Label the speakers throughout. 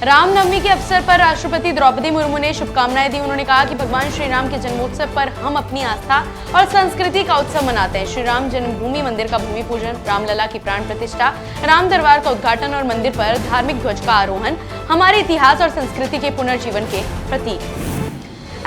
Speaker 1: रामनवमी के अवसर पर राष्ट्रपति द्रौपदी मुर्मू ने शुभकामनाएं दी। उन्होंने कहा कि भगवान श्री राम के जन्मोत्सव पर हम अपनी आस्था और संस्कृति का उत्सव मनाते हैं। श्री राम जन्मभूमि मंदिर का भूमि पूजन, रामलला की प्राण प्रतिष्ठा, राम दरबार का उद्घाटन और मंदिर पर धार्मिक ध्वज का आरोहण हमारे इतिहास और संस्कृति के पुनर्जीवन के प्रतीक।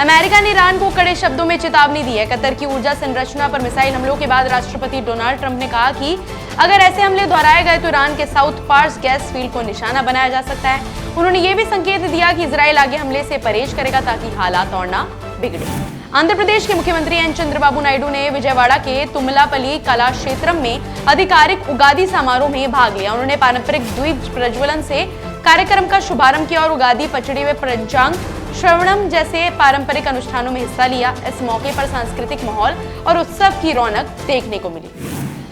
Speaker 1: अमेरिका ने ईरान को कड़े शब्दों में चेतावनी दी है। कतर की ऊर्जा संरचना पर मिसाइल हमलों के बाद राष्ट्रपति डोनाल्ड ट्रंप ने कहा कि अगर ऐसे हमले दोहराए गए तो ईरान के साउथ पार्स गैस फील्ड को निशाना बनाया जा सकता है। उन्होंने ये भी संकेत दिया कि इजराइल आगे हमले से परहेज करेगा ताकि हालात और ना बिगड़े। आंध्र प्रदेश के मुख्यमंत्री एन चंद्रबाबू नायडू ने विजयवाड़ा के तुमलापल्ली कला क्षेत्रम में आधिकारिक उगादी समारोह में भाग लिया। उन्होंने पारंपरिक द्वीप प्रज्वलन से कार्यक्रम का शुभारंभ किया और उगादी पचड़ी व पंचांग श्रवणम जैसे पारंपरिक अनुष्ठानों में हिस्सा लिया। इस मौके पर सांस्कृतिक माहौल और उत्सव की रौनक देखने को मिली।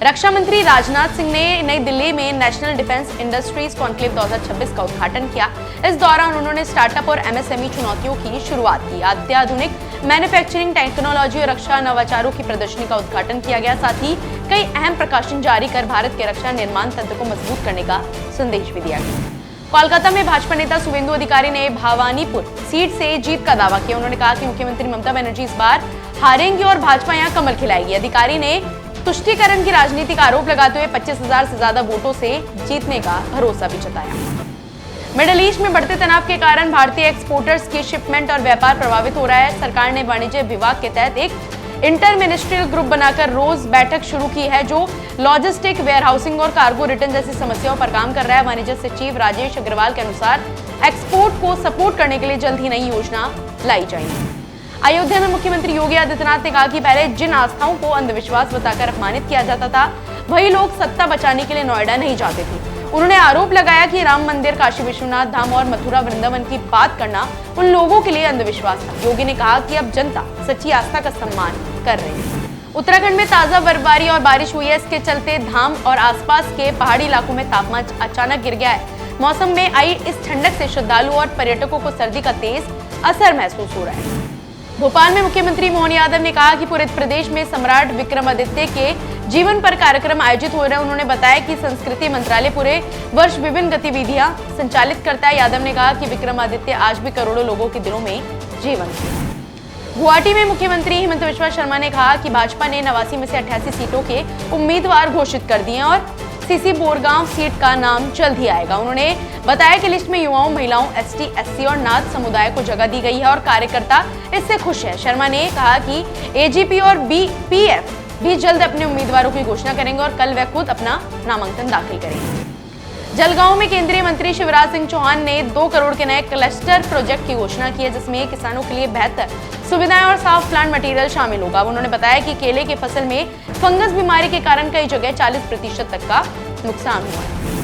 Speaker 1: रक्षा मंत्री राजनाथ सिंह ने नई दिल्ली में नेशनल डिफेंस इंडस्ट्रीज कॉन्क्लेव 2026 का उद्घाटन किया। इस दौरान उन्होंने स्टार्टअप और एमएसएमई चुनौतियों की शुरुआत की। अत्याधुनिक मैन्युफैक्चरिंग टेक्नोलॉजी और रक्षा नवाचारों की प्रदर्शनी का उद्घाटन किया गया। साथ ही कई अहम प्रकाशन जारी कर भारत के रक्षा निर्माण तंत्र को मजबूत करने का संदेश भी दिया गया। कोलकाता में भाजपा नेता शुवेंदु अधिकारी ने भवानीपुर सीट से जीत का दावा किया। उन्होंने कहा कि मुख्यमंत्री ममता बनर्जी इस बार हारेंगी और भाजपा यहां कमल खिलाएगी। अधिकारी ने तुष्टीकरण की राजनीति का आरोप लगाते हुए 25,000 से ज्यादा वोटों से जीतने का भरोसा भी जताया। मिडिल ईस्ट में बढ़ते तनाव के कारण भारतीय एक्सपोर्टर्स की शिपमेंट और व्यापार प्रभावित हो रहा है। सरकार ने वाणिज्य विभाग के तहत एक इंटर मिनिस्ट्रियल ग्रुप बनाकर रोज बैठक शुरू की है जो लॉजिस्टिक, वेयरहाउसिंग और कार्गो रिटर्न जैसी समस्याओं पर काम कर रहा है। वाणिज्य सचिव राजेश अग्रवाल के अनुसार एक्सपोर्ट को सपोर्ट करने के लिए जल्द ही नई योजना लाई जाएगी। अयोध्या में मुख्यमंत्री योगी आदित्यनाथ ने कहा कि पहले जिन आस्थाओं को अंधविश्वास बताकर अपमानित किया जाता था वही लोग सत्ता बचाने के लिए नोएडा नहीं जाते थे। उन्होंने आरोप लगाया कि राम मंदिर, काशी विश्वनाथ धाम और मथुरा वृंदावन की बात करना उन लोगों के लिए अंधविश्वास था। योगी ने कहा कि अब जनता सच्ची आस्था का सम्मान कर रही है। उत्तराखंड में ताजा बर्फबारी और बारिश हुई है। इसके चलते धाम और आसपास के पहाड़ी इलाकों में तापमान अचानक गिर गया है। मौसम में आई इस ठंडक से श्रद्धालुओं और पर्यटकों को सर्दी का तेज असर महसूस हो रहा है। भोपाल में मुख्यमंत्री मोहन यादव ने कहा कि पूरे प्रदेश में सम्राट विक्रमादित्य के जीवन पर कार्यक्रम आयोजित हो रहे हैं। उन्होंने बताया कि संस्कृति मंत्रालय पूरे वर्ष विभिन्न गतिविधियां संचालित करता है। यादव ने कहा कि विक्रमादित्य आज भी करोड़ों लोगों के दिलों में जीवंत है। गुवाहाटी में मुख्यमंत्री हिमंता बिस्वा शर्मा ने कहा कि भाजपा ने 89 में से 88 सीटों के उम्मीदवार घोषित कर दिए हैं और सीसी बोरगांव सीट का नाम जल्द ही आएगा। उन्होंने बताया कि लिस्ट में युवाओं, महिलाओं, एसटी, एससी और नाथ समुदाय को जगह दी गई है और कार्यकर्ता इससे खुश है। शर्मा ने कहा कि एजीपी और बीपीएफ भी जल्द अपने उम्मीदवारों की घोषणा करेंगे और कल वे खुद अपना नामांकन दाखिल करेंगे। जलगांव में केंद्रीय मंत्री शिवराज सिंह चौहान ने 2 करोड़ के नए क्लस्टर प्रोजेक्ट की घोषणा की है जिसमें किसानों के लिए बेहतर सुविधाएं और साफ प्लांट मटेरियल शामिल होगा। उन्होंने बताया कि केले की फसल में फंगस बीमारी के कारण कई जगह 40% तक का नुकसान हुआ है।